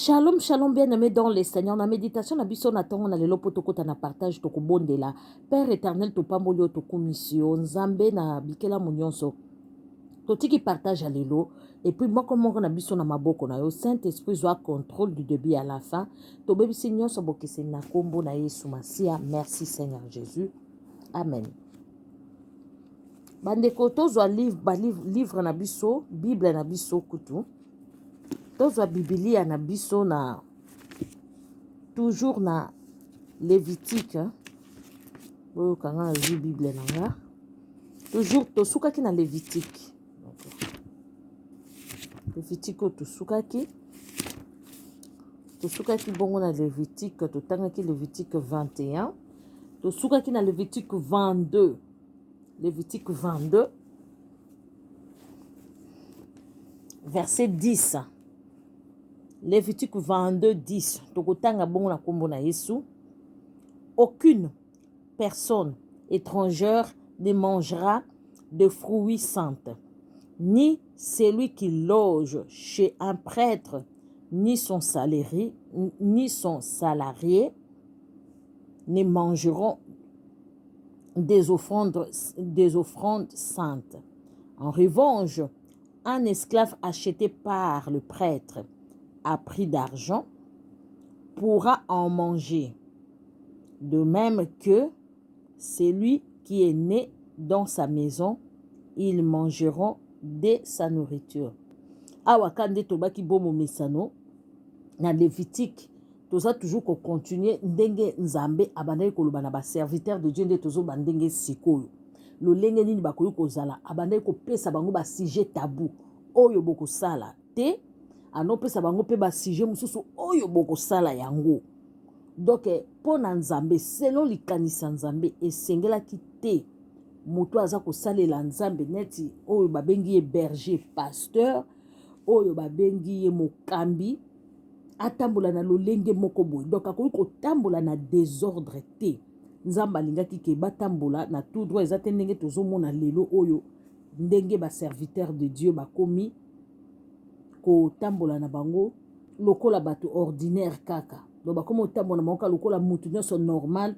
Shalom, shalom, bien-aimés dans les Seigneurs. La méditation, la biso na tongo na lelo potoko na partage toko bondela. Père éternel, to pambolio to commission. Nzambe na bikela munyonso. Totiki partage à lelo. Et puis, moi, comme on a biso na maboko na yo, Saint-Esprit soit contrôle du début à la fin. To bebi Seigneur, so bokese na kombo na Yesu Masia. Merci Seigneur Jésus. Amen. Bandeko, tozwa livre na biso, Bible na biso kutu. Tozwa Biblia na biso na toujours na Lévitique. Oyo kanga na Bible na nga. Toujours tosukaki na Lévitique. Lévitique oyo tosukaki bongo na Lévitique, totangaki Lévitique 21. Tosukaki na Lévitique 22. Lévitique 22. Verset 10. Lévitique 22, 10. Tokotanga bongo na kombo na Yesu. Aucune personne étrangère ne mangera de fruits saints, ni celui qui loge chez un prêtre, ni son salarié, ne mangeront des offrandes saintes. En revanche, un esclave acheté par le prêtre à prix d'argent pourra en manger, de même que celui qui est né dans sa maison, ils mangeront de sa nourriture. Awa kande tobaki bomo mesano na Lévitique, toza toujours ko continuer ndenge nzambe abandaki koloba na ba serviteur de Dieu nde tozo bandenge sikoyo. Lolenge nini bakoyi kozala abandaki kopesa bango ba sujet tabou oyo boko sala te. Anopesa bango pe ba sujet mususu oyo boko sala yango. Donc pona nzambe selon likanisa nzambe esengelaki te moto aza kosalela nzambe neti oyo babengi ye berger pasteur, oyo babengi ye mokambi atambola na lolenge moko boye. Donc akoki kotambola na désordre te. Nzambe alingaki ke batambola na tout droit. Eza te ndenge tozomona lelo oyo ndenge ba serviteur de Dieu bakomi kotambola na bango lokola bato ordinaire kaka. Donc bakomi kotambola na bango lokola mutu nyonso normal.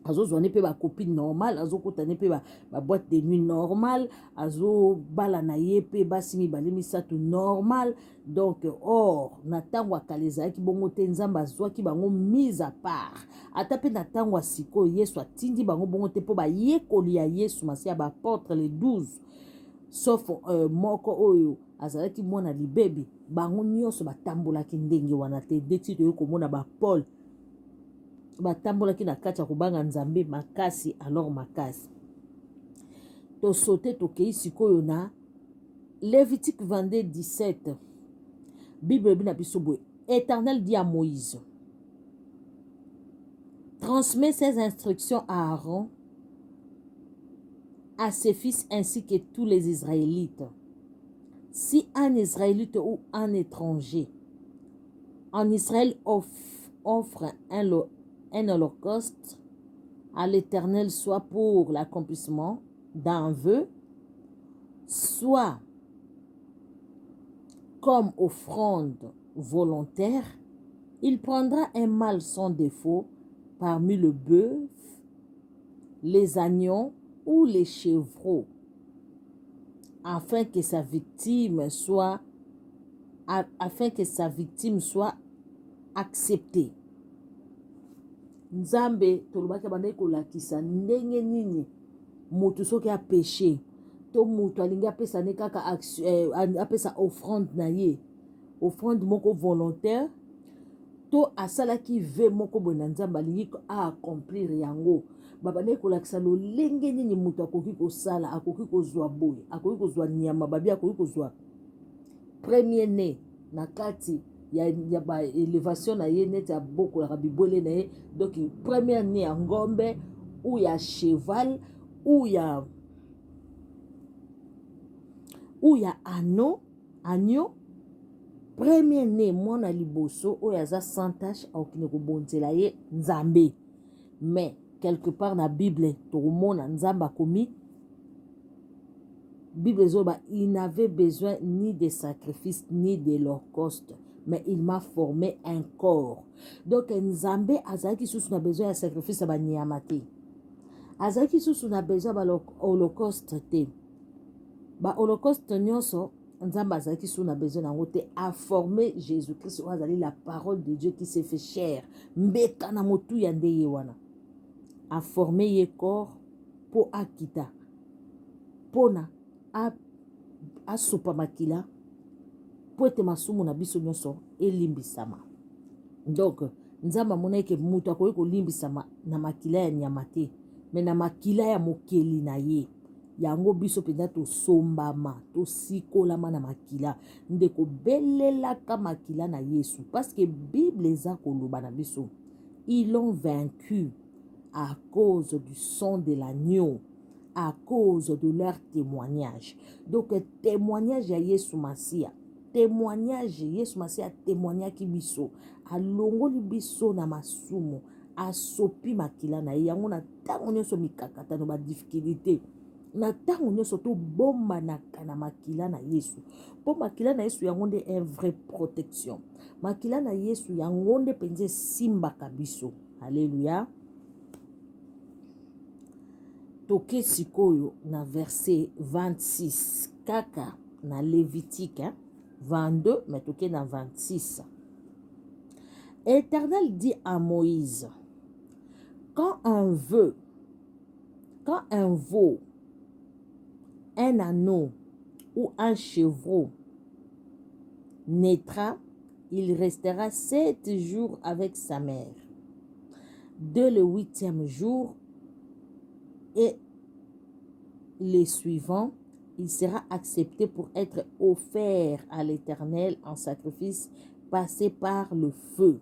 Azozwane pe ba copine normal, azokutane pe ba boîte de nuit normal, azo bala na ye pe basi mibale misato normal. Donc or na tango akaleza ki bongo te nzamba azwaki bango mise à part. Ata pe na tango siko Yesu atindi bango bongo te po ba yekoli ya Yesu Masia ba apôtre les 12. Sauf moko oyo azalaki mwana libebi, bango nyonso batambolaki ndenge wana te. Deti to komona ba Paul batambolaki na kati ya kobanga nzambe makasi alors makasi. To sauter tokei sikoyo na Lévitique 22, 17. Bible bina biso boye. Éternel dit à Moïse: transmets ces instructions à Aaron, à ses fils ainsi que tous les Israélites. Si un Israélite ou un étranger en Israël offre un holocauste à l'Éternel, soit pour l'accomplissement d'un vœu, soit comme offrande volontaire, il prendra un mâle sans défaut parmi le bœuf, les agneaux ou les chevreaux, afin que sa victime soit acceptée. Nzambe tolobaki bandai kolakisa ndenge nini moto soki a péché to moto alingi apesa ne kaka apesa offrande na ye, offrande moko volontaire, to asalaki ve moko boye na nzambe alingi accomplir yango. Babandai kolakisa lolenge nini moto akoki kosala, akoki kozwa boye, akoki kozwa nyama babi, akoki kozwa premier né na kati ya ba élévation na ye neti abokolaka bibwele na ye. Donc première né ya ngombe ou ya cheval ou ya agneau. Premier né mwana liboso oyo aza sans tache akokende kobonzela ye nzambe. Mais quelque part na Bible tokomona nzambe akomi Bible zoba, il n'avait besoin ni de sacrifice ni de l'holocauste mais il m'a formé un corps. Donc, Nzambe azalaki sous na besoin de sacrifice à banyama te. Azalaki sous na besoin de holocauste te. Ba holocauste nyonso, Nzambe azalaki sous na besoin nango te a formé Jésus-Christ azali la parole de Dieu qui s'est fait chair. Mbeka na motu ya nde ye wana. A formé ye corps po akita. Pona a sopa makila. Po ete masumu na biso nyonso elimbisama. Donc, Nzamba mona eke mutu akoki kolimbisama na makila ya nyama te, me na makila ya mokeli na ye. Yango biso penza to sombama, to sikolama na makila. Ndeko belelaka makila na Yesu. Parce que Bible eza koloba na biso. Ils l'ont vaincu à cause du sang de l'agneau, à cause de leur témoignage. Donc, témoignage ya Yesu Masia. Témoignage, Yesu Masia témoignaki biso. Alongoli biso na masumu. Asopi makila na ye. Yango na tango nyonso mikakata no ba difficulté. Na tango nyonso to bomba na makila na Yesu. Po makila na Yesu yango nde un vrai protection. Makila na Yesu yango nde penze simba kabiso. Alléluia. Toke sikoyo na verset 26. Kaka na Lévitique 22, mais toke na 26. Éternel dit à Moïse, quand un veau, un anneau ou un chevreau naîtra, il restera 7 jours avec sa mère. Dès le 8e jour et les suivants, il sera accepté pour être offert à l'Éternel en sacrifice passé par le feu.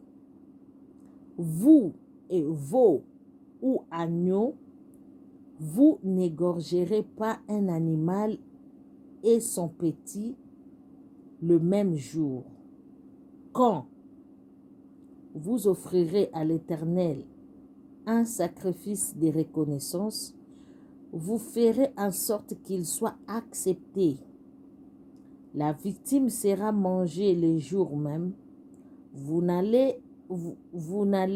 Vous et veau ou agneau, vous n'égorgerez pas un animal et son petit le même jour. Quand vous offrirez à l'Éternel un sacrifice de reconnaissance, vous ferez en sorte qu'il soit accepté. La victime sera mangée le jour même. Vous ne n'en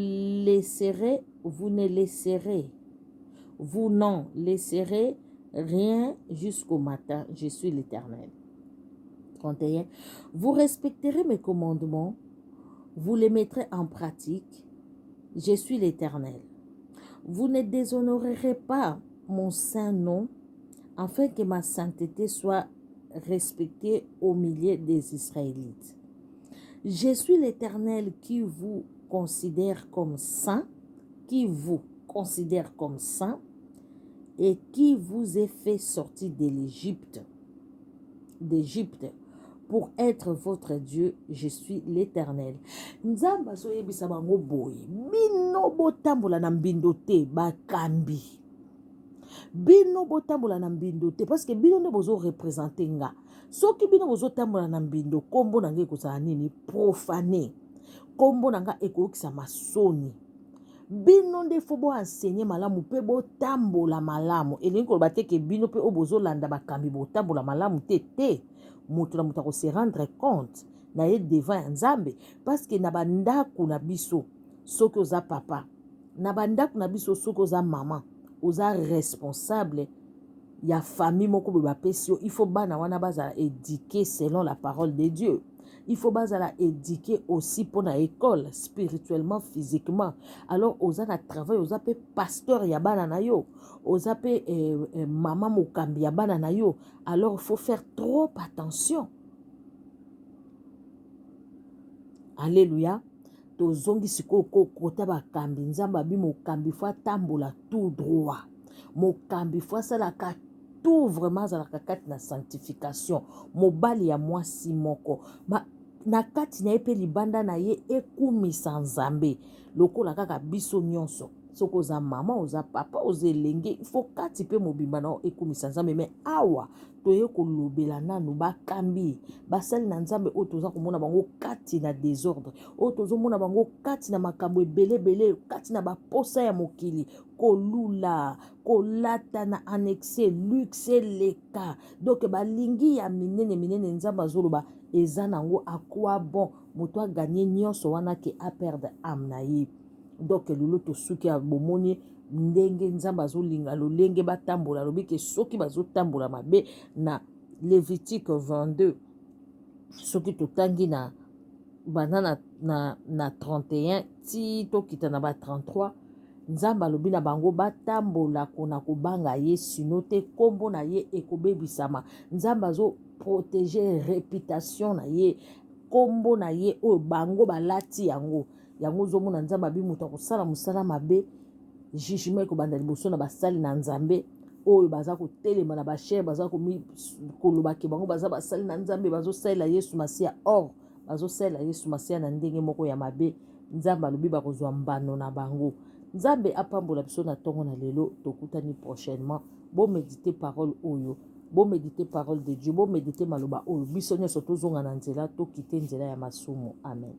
laisserez rien jusqu'au matin. Je suis l'Éternel. 31. Vous respecterez mes commandements. Vous les mettrez en pratique. Je suis l'Éternel. Vous ne déshonorerez pas mon saint nom, afin que ma sainteté soit respectée au milieu des Israélites. Je suis l'Éternel qui vous considère comme saint, et qui vous ai fait sortir de d'Égypte, pour être votre Dieu. Je suis l'Éternel. Nzamba so yebisa bango boye. Bino botambola na mbindo te bakambi. Bino botambola na mbindo te parce que bino ne bozo représenter nga. Soki bino bozo tambola na mbindo kombo na ngai kozala nini profané. Kombo na nga ekokisa masoni. Bino nde fo bo enseigner malamu pe bo tambola malamu. Elingi koloba te ke bino pe obozo landa bakambi bo tambola malamu te. Moto na moto ko se rendre compte na ye devant Nzambe parce que na bandaku na biso soki oza papa, na bandaku na biso soki oza maman, oza responsable ya famille moko be bapesi yo. Il faut bana wana bazala éduquer selon la parole de Dieu. Il faut bazala éduquer aussi pour la école, spirituellement, physiquement. Alors, oza na travail, oza pe pasteur ya bana na yo, oza pe maman mokambi ya bana na yo. Alors, il faut faire trop attention. Alléluia. Tozongi siko kota bakambi nzamba bi mokambi fa tambola tout droit. Mokambi fa salaka tout vraiment zalaka kati na sanctification. Mobali ya mwasi moko. Na kati na epe libanda na ye ekumisa Nzambe. Lokola kaka biso nyonso. Soko za mama, oza papa, oza elenge. Il faut kati pe mobimba na ekumisa Nzambe. Mais awa, toye kolobela nanu bakambi. Basali na Nzambe o toza komona bango kati na désordre. O tozo mona bango kati na makambo ebele, kati na baposa ya mokili. Kolula, kolata na annexe, luxe leka. Donc balingi ya minene Nzambe azoloba eza nango à quoi bon moto a gagné nyonso wana ke a perdre âme na ye. Donc lelo tosuki ya bomoni ndenge nzambe azolinga lolenge batambola lobi ke soki bazotambola mabe na Lévitique 22 soki totangi na bana na 31 ti tokita na ba 33 nzambe alobi na bango batambola kona kobanga ye sino te kombo na ye ekobebisama. Nzambe azo protéger réputation na ye kombo na ye oyo bango balati yango ozomona nzambe abi moto akosala mosala mabe jugement ekobanda liboso na basali na nzambe oyo baza kotelema na bashere baza koloba ke bango baza basali na nzambe bazosalela Yesu Masiya. Or bazosalela Yesu Masiya na ndenge moko ya mabe. Nzambe alobi bakozwa mbano na bango. Nzambe apambola biso na tongo na lelo tokutani prochainement. Bon méditer parole oyo, bon méditer parole de Dieu, bon méditer maloba oyo biso nyonso tozonga na nzela tokite nzela ya masumu. Amen.